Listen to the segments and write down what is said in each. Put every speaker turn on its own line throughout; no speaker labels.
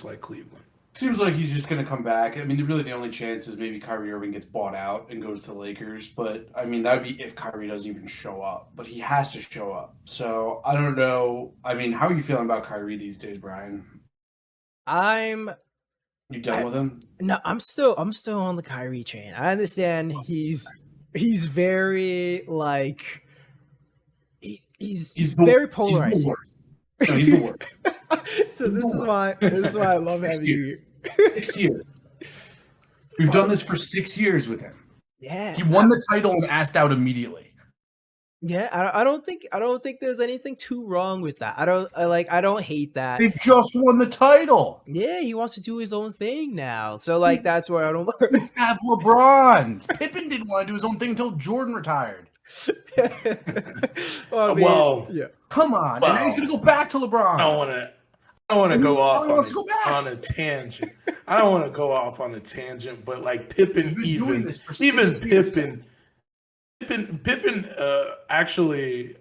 like Cleveland.
Seems like he's just going to come back. I mean, really the only chance is maybe Kyrie Irving gets bought out and goes to the Lakers. But, I mean, that would be if Kyrie doesn't even show up. But he has to show up. So, I don't know. I mean, how are you feeling about Kyrie these days, Brian?
I'm
You done with him?
No, I'm still on the Kyrie train. I understand he's very like he's very polarizing.
No, he's the worst.
So this is why I love having you.
6 years. We've done this for 6 years with him.
Yeah,
he won the title and asked out immediately.
Yeah, I don't think there's anything too wrong with that. I don't hate that.
They just won the title.
Yeah, he wants to do his own thing now. So like that's where I don't
have LeBron. Pippen didn't want to do his own thing until Jordan retired.
Well,
yeah.
Come on, and now he's gonna go back to LeBron.
I want to go off on a tangent. I don't want to go off on a tangent, but like Pippen, even Pippen actually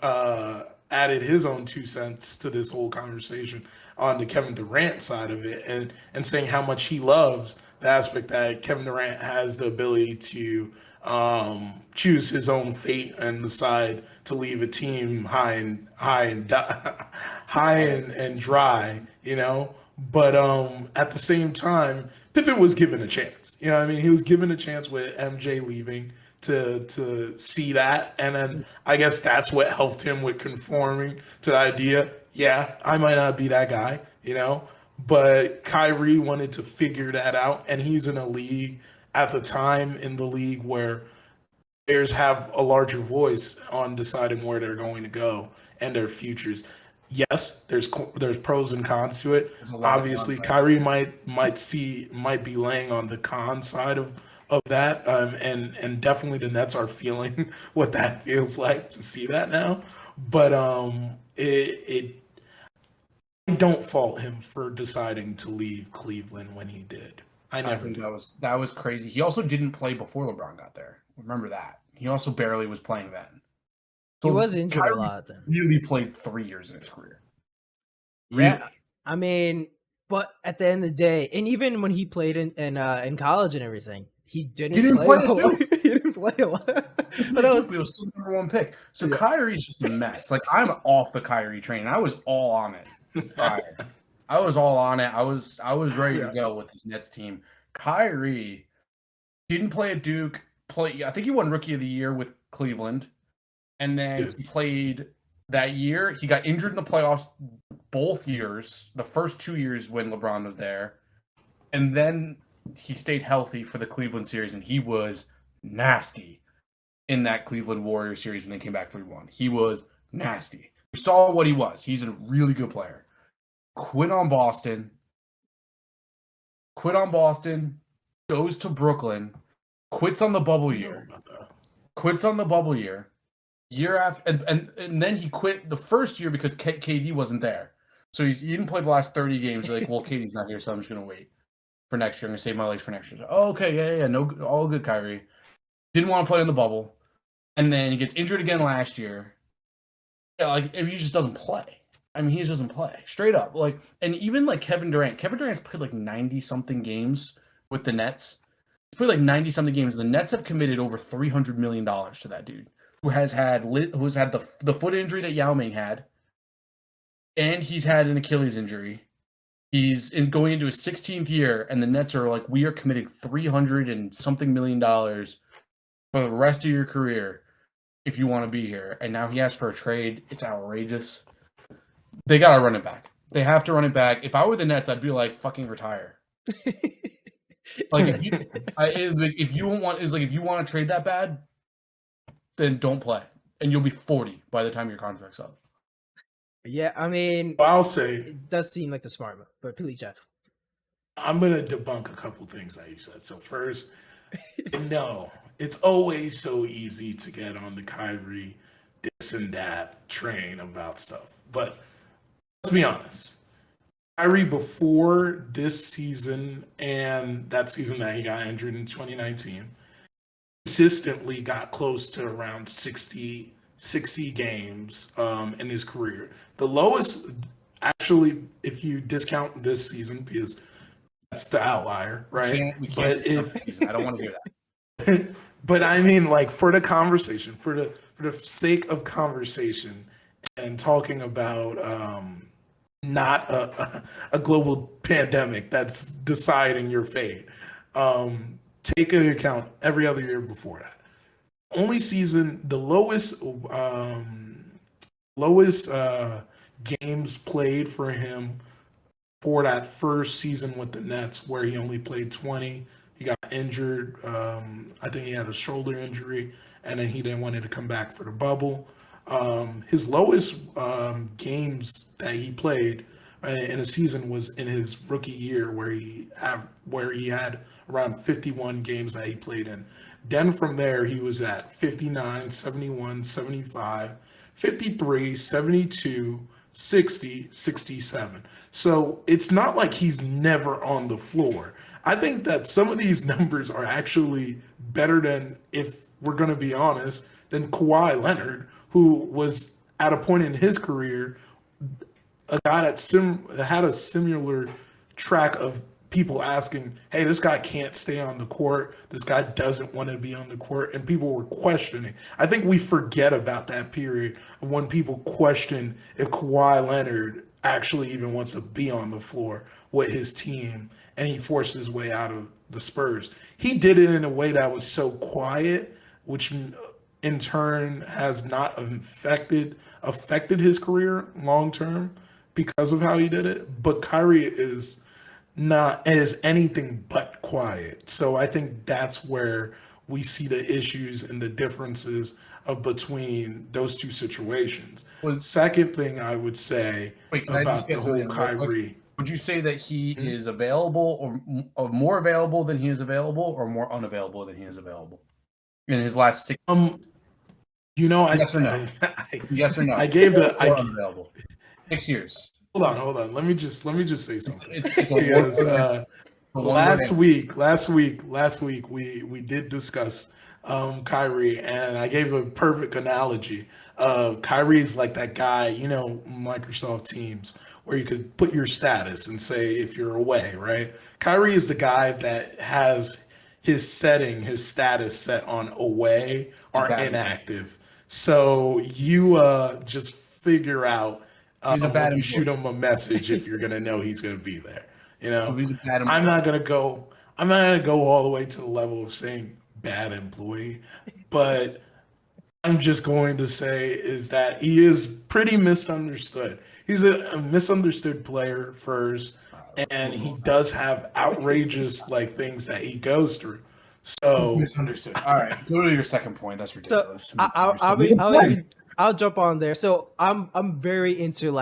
added his own 2 cents to this whole conversation on the Kevin Durant side of it, and saying how much he loves the aspect that Kevin Durant has the ability to choose his own fate and decide to leave a team high and dry, you know. But at the same time, Pippen was given a chance. You know what I mean? He was given a chance with MJ leaving to see that, and then I guess that's what helped him with conforming to the idea. Yeah, I might not be that guy, you know, but Kyrie wanted to figure that out, and he's in a league at the time in the league where players have a larger voice on deciding where they're going to go and their futures. Yes, there's pros and cons to it. Obviously, Kyrie might be laying on the con side of that, and definitely the Nets are feeling what that feels like to see that now. But I don't fault him for deciding to leave Cleveland when he did. I think
that was crazy. He also didn't play before LeBron got there. Remember that. He also barely was playing then.
So he was injured a lot then.
He played 3 years in his career.
Yeah, I mean, but at the end of the day, and even when he played in college and everything, he didn't play a lot. He didn't play a lot. But
he was still the number 1 pick. So yeah. Kyrie's just a mess. Like, I'm off the Kyrie train. I was all on it. I was all on it. I was ready to go with this Nets team. Kyrie didn't play at Duke. I think he won Rookie of the Year with Cleveland. And then he played that year. He got injured in the playoffs both years, the first 2 years when LeBron was there. And then he stayed healthy for the Cleveland series, and he was nasty in that Cleveland Warriors series when they came back 3-1. He was nasty. We saw what he was. He's a really good player. Quit on Boston, goes to Brooklyn, quits on the bubble year. Year after, and then he quit the first year because KD wasn't there. So he didn't play the last 30 games. They're like, well, KD's not here, so I'm just going to wait for next year. I'm going to save my legs for next year. So, okay, yeah, no, all good, Kyrie. Didn't want to play in the bubble. And then he gets injured again last year. Yeah, like, he just doesn't play. I mean, he just doesn't play. Straight up. Like, and even, like, Kevin Durant's played, like, 90-something games with the Nets. He's played, like, 90-something games. The Nets have committed over $300 million to that dude. Who's had the foot injury that Yao Ming had, and he's had an Achilles injury. He's going into his 16th year, and the Nets are like, we are committing $300 and something million for the rest of your career if you want to be here. And now he asked for a trade. It's outrageous. They got to run it back. They have to run it back. If I were the Nets, I'd be like, fucking retire. Like if you want to trade that bad, then don't play, and you'll be 40 by the time your contract's up.
Yeah, I mean,
I'll say
it does seem like the smart move, but please, Jeff.
I'm gonna debunk a couple things that you said. So first, no, it's always so easy to get on the Kyrie this and that train about stuff, but let's be honest. Kyrie before this season and that season that he got injured in 2019. Consistently got close to around 60 games in his career. The lowest, actually, if you discount this season, because that's the outlier, right?
We can't
But if
I don't want to hear
that. But I mean, like for the conversation, for the sake of conversation, and talking about not a global pandemic that's deciding your fate. Take into account every other year before that. Only season, the lowest games played for him for that first season with the Nets, where he only played 20. He got injured. I think he had a shoulder injury, and then he didn't want to come back for the bubble. His lowest games that he played in a season was in his rookie year, where he had around 51 games that he played in. Then from there, he was at 59, 71, 75, 53, 72, 60, 67. So it's not like he's never on the floor. I think that some of these numbers are actually better than, if we're going to be honest, than Kawhi Leonard, who was at a point in his career a guy that had a similar track of people asking, hey, this guy can't stay on the court. This guy doesn't want to be on the court. And people were questioning. I think we forget about that period of when people question if Kawhi Leonard actually even wants to be on the floor with his team, and he forced his way out of the Spurs. He did it in a way that was so quiet, which in turn has not affected his career long term because of how he did it. But Kyrie is anything but quiet. So I think that's where we see the issues and the differences of between those two situations. Second thing I would say about the whole Kyrie.
Would you say that he is available or more available than he is available, or more unavailable than he is available in his last 6? Yes or no? Yes or no?
I gave
unavailable 6 years.
Hold on. Let me just say something.
It's
because last week we did discuss Kyrie, and I gave a perfect analogy of Kyrie's like that guy, Microsoft Teams, where you could put your status and say if you're away, right? Kyrie is the guy that has his status set on away or inactive. So you just figure out when you shoot him a message if you're gonna know he's gonna be there. I'm not gonna go all the way to the level of saying bad employee, but I'm just going to say is that he is pretty misunderstood. He's a misunderstood player first, and he does have outrageous things that he goes through. So
misunderstood. All right, go to your second point. That's ridiculous.
So I'll jump on there. So I'm very into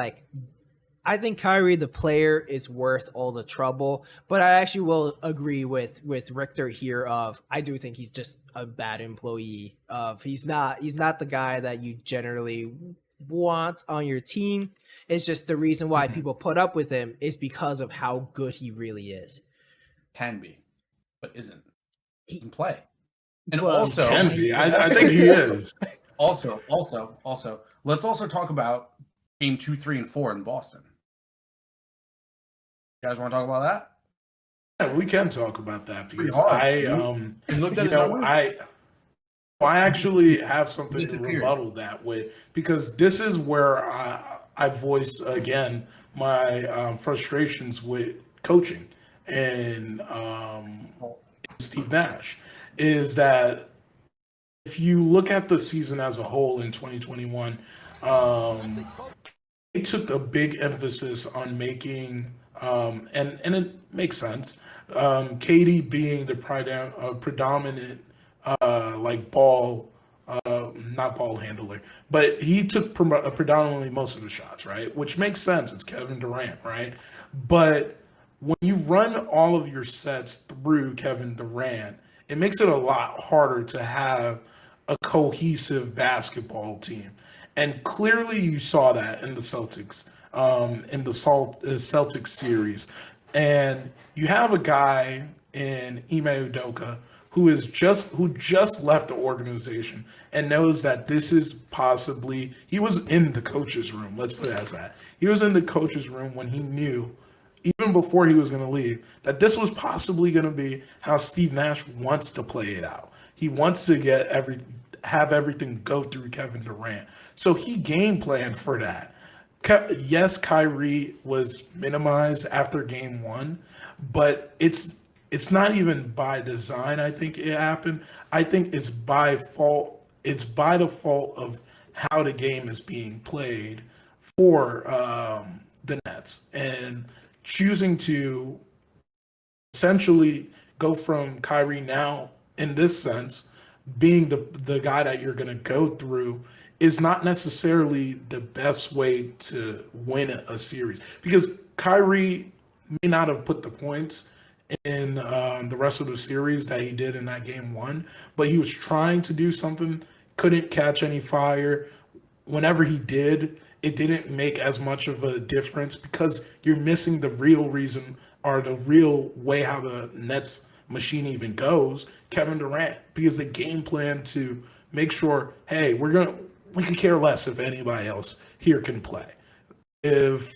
I think Kyrie the player is worth all the trouble, but I actually will agree with Richter here of I do think he's just a bad employee. He's not the guy that you generally want on your team. It's just the reason why people put up with him is because of how good he really is.
Can be, but isn't. He can play. And
well,
also
can be. I think he is.
Also, let's also talk about game 2, 3, and 4 in Boston. You guys want to talk about that?
Yeah, we can talk about that because I actually have something to rebuttal that with, because this is where I voice again my frustrations with coaching and Steve Nash, is that if you look at the season as a whole in 2021, it took a big emphasis on making, and it makes sense, KD being the predominant not ball handler, but he took predominantly most of the shots, right? Which makes sense. It's Kevin Durant, right? But when you run all of your sets through Kevin Durant, it makes it a lot harder to have a cohesive basketball team. And clearly you saw that in the Celtics, Celtics series. And you have a guy in Ime Udoka who just left the organization and knows that this is he was in the coach's room. Let's put it as that. He was in the coach's room when he knew even before he was going to leave, that this was possibly going to be how Steve Nash wants to play it out. He wants to have everything go through Kevin Durant. So he game planned for that. Yes, Kyrie was minimized after game one, but it's not even by design. I think it happened. I think it's by fault. It's by the fault of how the game is being played for the Nets, and choosing to essentially go from Kyrie now in this sense being the guy that you're going to go through is not necessarily the best way to win a series, because Kyrie may not have put the points in the rest of the series that he did in that game one, but he was trying to do something, couldn't catch any fire. Whenever he did, it didn't make as much of a difference because you're missing the real reason or the real way how the Nets machine even goes, Kevin Durant, because the game plan to make sure, hey, we could care less if anybody else here can play. If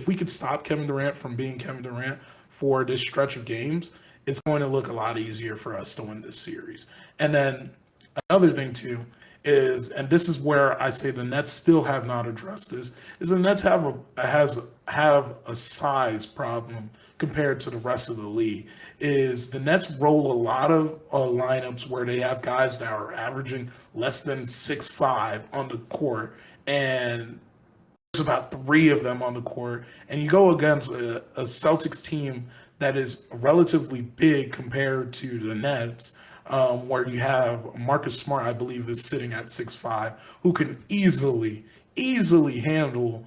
we could stop Kevin Durant from being Kevin Durant for this stretch of games, it's going to look a lot easier for us to win this series. And then another thing too is, and this is where I say the Nets still have not addressed this, is the Nets have a size problem compared to the rest of the league. Is the Nets roll a lot of lineups where they have guys that are averaging less than 6'5" on the court, and there's about 3 of them on the court, and you go against a Celtics team that is relatively big compared to the Nets, where you have Marcus Smart, I believe, is sitting at 6'5", who can easily handle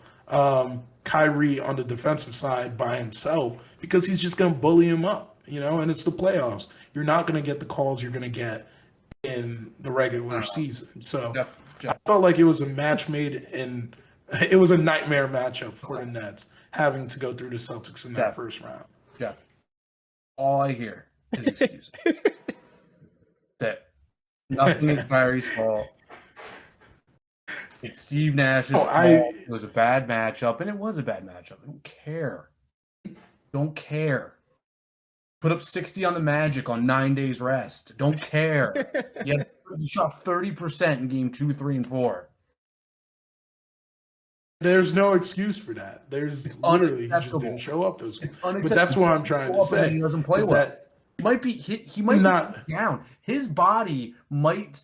Kyrie on the defensive side by himself, because he's just going to bully him up, and it's the playoffs. You're not going to get the calls you're going to get in the regular season. So I felt like it was a match made in – it was a nightmare matchup for the Nets having to go through the Celtics in that first round.
Jeff, all I hear is excuses. That nothing is Kyrie's fault. It's Steve Nash's fault. It was a bad matchup, and it was a bad matchup. I don't care. Don't care. Put up 60 on the Magic on 9 days rest. Don't care. You shot 30% in game 2, 3, and 4. There's
no excuse for that. There's literally he just didn't show up those games. But that's what I'm trying to say.
He doesn't play well. He might be not down. His body might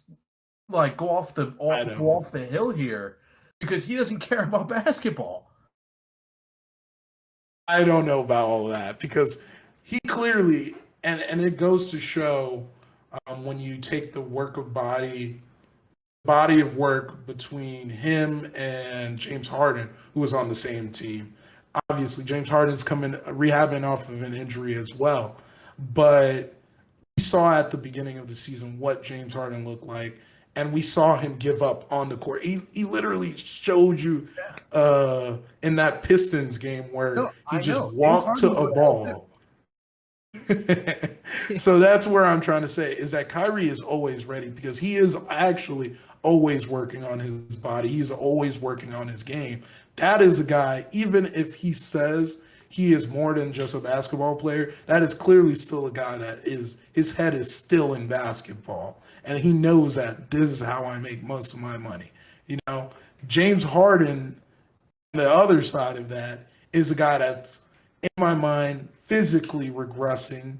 go off the hill here because he doesn't care about basketball.
I don't know about all of that, because he clearly, and it goes to show when you take the body of work between him and James Harden, who was on the same team. Obviously, James Harden's rehabbing off of an injury as well. But we saw at the beginning of the season what James Harden looked like, and we saw him give up on the court. He literally showed you in that Pistons game where he just walked to a ball. So that's where I'm trying to say is that Kyrie is always ready, because he is actually always working on his body. He's always working on his game. That is a guy, even if he says he is more than just a basketball player, that is clearly still a guy that his head is still in basketball. And he knows that this is how I make most of my money. James Harden, the other side of that, is a guy that's, in my mind, physically regressing.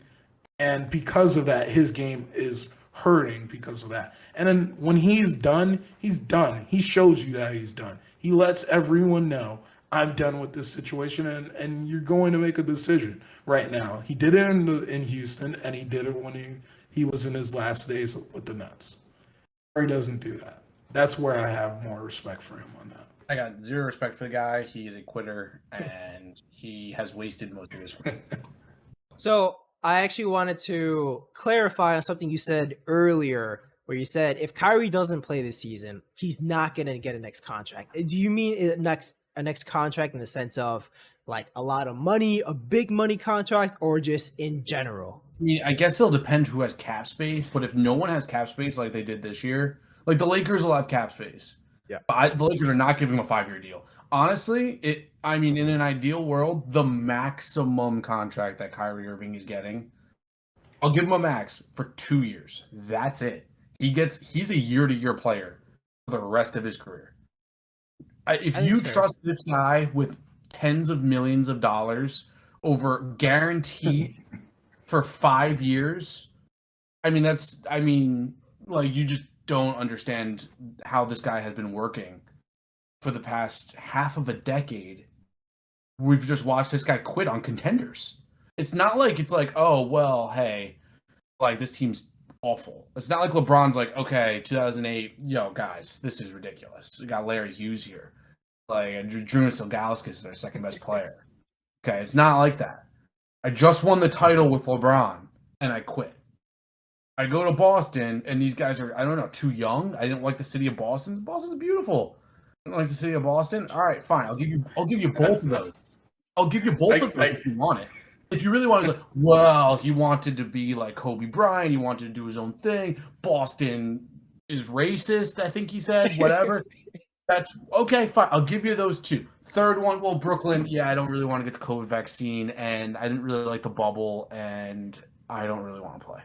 And because of that, his game is hurting because of that. And then when he's done, he's done. He shows you that he's done. He lets everyone know, I'm done with this situation, and you're going to make a decision right now. He did it in Houston, and he did it when he was in his last days with the Nets. He doesn't do that. That's where I have more respect for him on that.
I got zero respect for the guy. He is a quitter, and he has wasted most of his career.
So I actually wanted to clarify on something you said earlier, where you said if Kyrie doesn't play this season, he's not going to get a next contract. Do you mean a next contract in the sense of like a lot of money, a big money contract, or just in general?
I mean, I guess it'll depend who has cap space, but if no one has cap space like they did this year, like the Lakers will have cap space.
Yeah.
But the Lakers are not giving him a 5-year deal. Honestly, I mean, in an ideal world, the maximum contract that Kyrie Irving is getting, I'll give him a max for 2 years. That's it. He's a year-to-year player for the rest of his career. If
I think it's
you
fair.
trust this guy with tens of millions of dollars over guaranteed for 5 years, like you just don't understand how this guy has been working for the past half of a decade. We've just watched this guy quit on contenders. It's not like it's like, oh well, hey, like this team's awful. It's not like LeBron's like, okay, 2008, yo guys, this is ridiculous. We got Larry Hughes here, like Drunas Ilgauskas is our second best player. Okay, it's not like that. I just won the title with LeBron and I quit. I go to Boston and these guys are, I don't know, too young. I didn't like the city of Boston. Boston's beautiful. I don't like the city of Boston. All right, fine. I'll give you both of those. I'll give you both of those if you want it. If you really want to, like, well, he wanted to be like Kobe Bryant. He wanted to do his own thing. Boston is racist, I think he said. Whatever. That's okay, fine. I'll give you those two. Third one, well, Brooklyn, yeah, I don't really want to get the COVID vaccine, and I didn't really like the bubble, and I don't really want to play.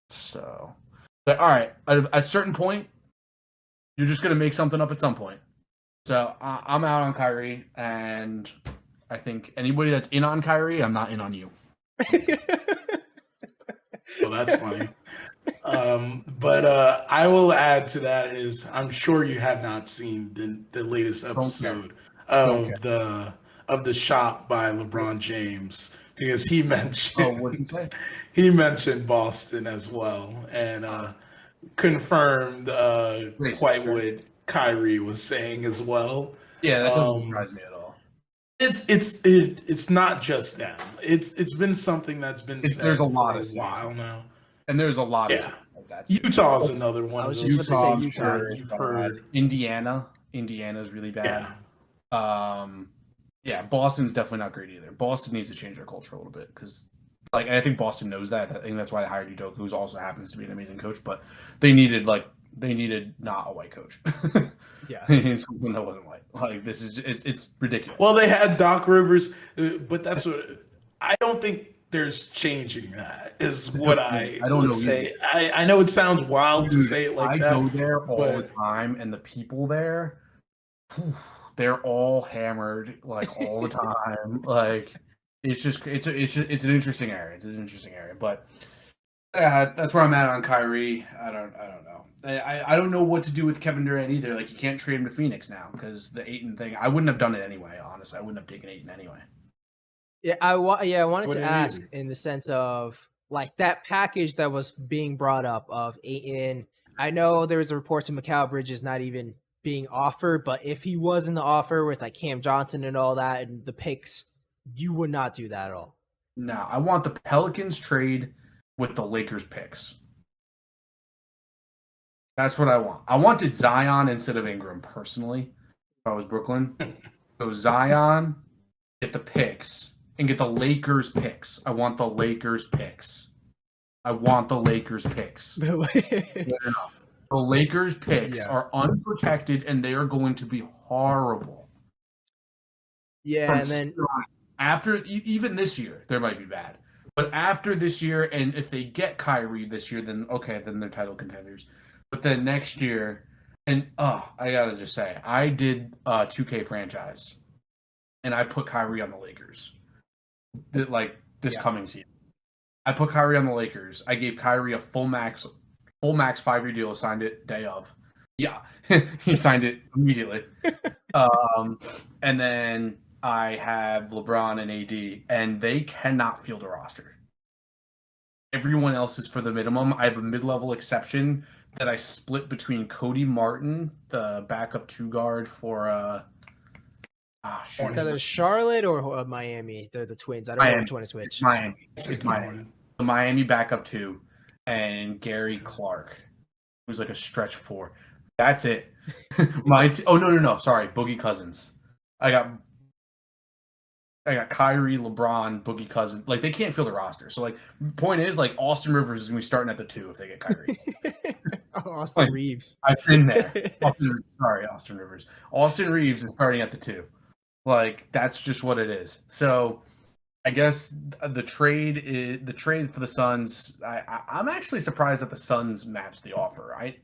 So, but all right, at a certain point, you're just going to make something up at some point. So I'm out on Kyrie, and I think anybody that's in on Kyrie, I'm not in on you.
Well, that's funny. But I will add to that is I'm sure you have not seen the latest episode of the shop by LeBron James because he mentioned
Oh, what did he say?
he mentioned Boston as well and confirmed
Racist,
quite
right?
what Kyrie was saying as well.
Yeah, that doesn't surprise me at all.
It's not just them. It's been something that's been said
There's a
for
lot
a
of
while now.
And there's a lot of
Yeah.
cities like that. Too.
Utah's another one
I
of
was
those.
just about to say
I'm
Utah.
sure you've heard.
Indiana's really bad. Yeah. Boston's definitely not great either. Boston needs to change their culture a little bit because, like, I think Boston knows that. I think that's why they hired Udoka, who also happens to be an amazing coach. But they needed not a white coach.
Yeah,
Something that wasn't white. Like this is it's ridiculous.
Well, they had Doc Rivers, but that's what I don't think there's changing that. Is what I
don't
would
know
say. I know it sounds wild to say it like that.
I go there all the time, and the people there, they're all hammered like all the time. Like it's an interesting area. It's an interesting area, but that's where I'm at on Kyrie. I don't know. I don't know what to do with Kevin Durant either. Like you can't trade him to Phoenix now because the Ayton thing. I wouldn't have done it anyway. Honestly, I wouldn't have taken Ayton anyway.
yeah. I wanted to
Wouldn't
ask
either.
in the sense of like that package that was being brought up of Aiton. I know there was a report to Mikal Bridges not even being offered, but if he was in the offer with like Cam Johnson and all that and the picks, you would not do that at all.
No, I want the Pelicans trade with the Lakers picks. That's what I want. I wanted Zion instead of Ingram personally. If I was Brooklyn, go Zion, get the picks, and get the Lakers picks. I want the Lakers picks. The Lakers picks are unprotected, and they are going to be horrible.
Yeah, and then
after even this year, they might be bad. But after this year, and if they get Kyrie this year, then okay, then they're title contenders. But then next year, and I gotta just say, I did 2K franchise, and I put Kyrie on the Lakers. This coming season, I put Kyrie on the Lakers. I gave Kyrie a full max 5-year deal. Signed it day of. Yeah, he signed it immediately. And then I have LeBron and AD, and they cannot field a roster. Everyone else is for the minimum. I have a mid-level exception that I split between Cody Martin, the backup 2 guard for
either Charlotte or Miami. They're the Twins. I don't know which one is which.
Miami. It's Miami. The Miami backup 2, and Gary Clark, who's like a stretch 4. That's it. No. Sorry, Boogie Cousins. I got I got Kyrie, LeBron, Boogie Cousins. Like they can't fill the roster. So like, point is like Austin Rivers is gonna be starting at the 2 if they get Kyrie.
Austin Reeves.
I've been there. Austin Rivers. Austin Reeves is starting at the 2. Like that's just what it is. So I guess the trade for the Suns. I'm actually surprised that the Suns matched the offer.